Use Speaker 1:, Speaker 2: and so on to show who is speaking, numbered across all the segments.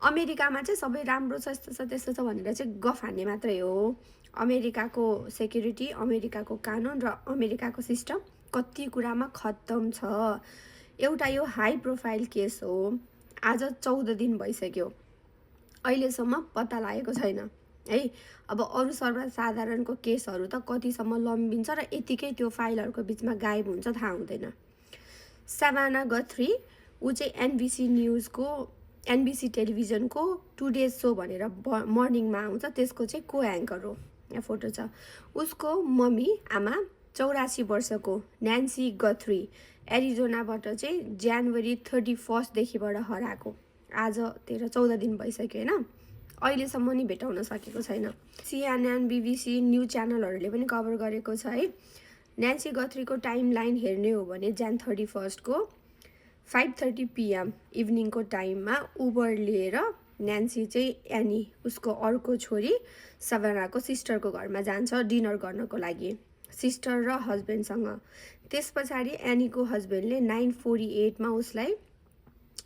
Speaker 1: अमेरिकामा चाहिँ सबै राम्रो छ यस्तो छ त्यस्तो छ भनेर चाहिँ गफ हान्ने मात्रै हो। अमेरिकाको सेक्युरिटी, अमेरिकाको कानुन र अमेरिकाको सिस्टम कति कुरामा खत्तम छ। एउटा यो हाई प्रोफाइल केस हो, आज 14 दिन भइसक्यो, अहिलेसम्म पत्ता लागेको छैन है। अब अरू सर्वसाधारणको केसहरू त कतिसम्म लम्बिन्छ र यतिकै त्यो फाइलहरूको बिचमा गायब हुन्छ थाहा हुँदैन। सभाना गथ्री ऊ चाहिँ एनबिसी न्युजको, एनबिसी टेलिभिजनको टुडे सो भनेर मर्निङमा आउँछ, त्यसको चाहिँ को एङ्कर हो। यहाँ फोटो छ। उसको मम्मी आमा 84 वर्षको न्यान्सी गथ्री एरिजोनाबाट चाहिँ जनवरी 31 देखिबाट हराएको। आज 14 दिन भइसक्यो होइन, अहिलेसम्म नि भेटाउन सकेको छैन। सिएनएन, बिबिसी, न्युज च्यानलहरूले पनि कभर गरेको छ है। न्यान्सी गथ्रीको टाइम लाइन हेर्ने हो भने जन 31 को 5:30 PM इभिनिङको टाइममा उबर लिएर न्यान्सी चाहिँ एनी उसको अर्को छोरी सभानाको सिस्टरको घरमा जान्छ डिनर गर्नको लागि, सिस्टर र हस्बेन्डसँग। त्यस पछाडि एनीको हस्बेन्डले 9:48 मा उसलाई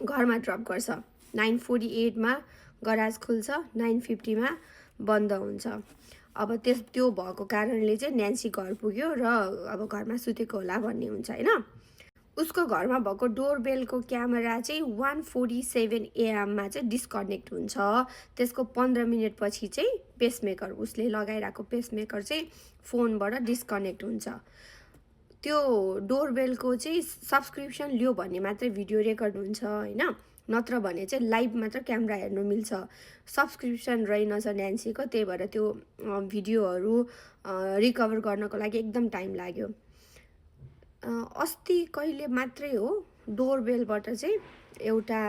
Speaker 1: घरमा ड्रप गर्छ। 9:48 मा गराज खुल्छ, 9:50 मा बन्द हुन्छ। अब त्यो भएको कारणले चाहिँ न्यान्सी घर पुग्यो र अब घरमा सुतेको होला भन्ने हुन्छ होइन। उसको घरमा भएको डोरबेलको क्यामेरा चाहिँ 1:47 AM मा चाहिँ डिस्कनेक्ट हुन्छ। त्यसको 15 मिनट पछि चाहिँ पेसमेकर, उसले लगाइरहेको पेसमेकर चाहिँ फोनबाट डिस्कनेक्ट हुन्छ। त्यो डोरबेलको चाहिँ सब्सक्रिप्सन लियो भने मात्रै भिडियो रेकर्ड हुन्छ होइन, नत्र भने चाहिँ लाइभ मात्र क्यामेरा हेर्नु मिल्छ। सब्सक्रिप्सन रहेनछ न्यान्सीको, त्यही भएर त्यो भिडियोहरू रिकभर गर्नको लागि एकदम टाइम लाग्यो। अस्ति कहिले मात्रै हो डोरबेलबाट चाहिँ एउटा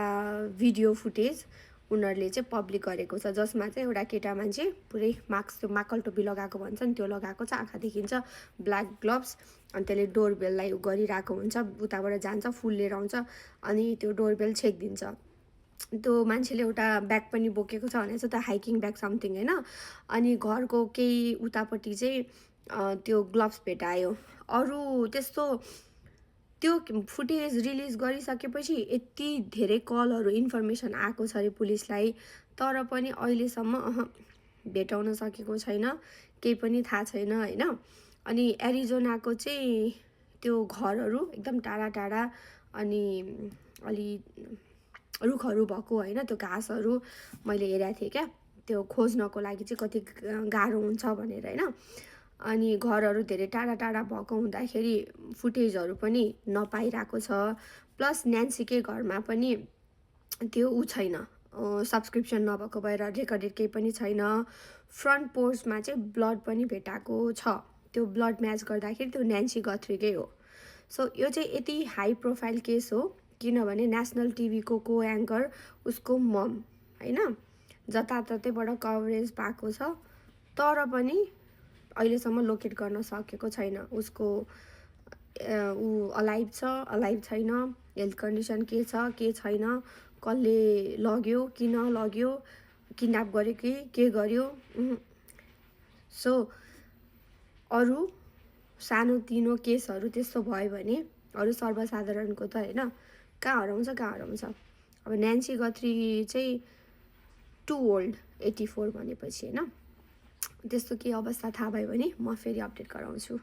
Speaker 1: भिडियो फुटेज उनीहरूले चाहिँ पब्लिक गरेको छ, जसमा चाहिँ एउटा केटा मान्छे पुरै मास्क, त्यो माकल टोपी लगाएको भन्छ नि त्यो लगाएको छ, आँखा देखिन्छ, ब्ल्याक ग्लोभ्स, अनि त्यसले डोरबेललाई गरिरहेको हुन्छ, उताबाट जान्छ, फुल लिएर आउँछ अनि त्यो डोरबेल छेकिदिन्छ। त्यो मान्छेले एउटा ब्याग पनि बोकेको छ भनेको छ, त हाइकिङ ब्याग समथिङ होइन। अनि घरको केही उतापट्टि चाहिँ त्यो ग्लोभ्स भेटायो। अरू त्यस्तो त्यो फुटेज रिलिज गरिसकेपछि यति धेरै कलहरू इन्फर्मेसन आएको छ अरे पुलिसलाई, तर पनि अहिलेसम्म भेटाउन सकेको छैन, केही पनि थाहा छैन होइन। अनि एरिजोनाको चाहिँ त्यो घरहरू एकदम टाढा टाढा अनि अलि रुखहरू भएको होइन, त्यो घाँसहरू मैले हेरेको थिएँ क्या, त्यो खोज्नको लागि चाहिँ कति गाह्रो हुन्छ भनेर होइन। अनि घरहरू धेरै टाढा टाढा भएको हुँदाखेरि फुटेजहरू पनि नपाइरहेको छ। प्लस न्यान्सीकै घरमा पनि त्यो छैन, सब्सक्रिप्सन नभएको भएर रेकर्डेड केही पनि छैन। फ्रन्ट पोर्चमा चाहिँ ब्लड पनि भेटाएको छ, त्यो ब्लड म्याच गर्दाखेरि त्यो न्यान्सी गथ्रीकै हो। सो यो चाहिँ यति हाई प्रोफाइल केस हो किनभने नेसनल टिभीको को एङ्कर उसको मम होइन, जताततैबाट कभरेज पाएको छ, तर पनि अहिलेसम्म लोकेट गर्न सकेको छैन। उसको ऊ अलाइभ छ, अलाइभ छैन, हेल्थ कन्डिसन के छ के छैन, कसले लग्यो, किन लग्यो, किडन्याप गर्यो कि के गर्यो। सो अरू सानोतिनो केसहरू त्यस्तो भयो भने अरू सर्वसाधारणको त होइन कहाँ हराउँछ। अब न्यान्सी गथ्री चाहिँ टु ओल्ड, 84 भनेपछि होइन। त्यस्तो केही अवस्था थाहा भयो भने म फेरि अपडेट गराउँछु।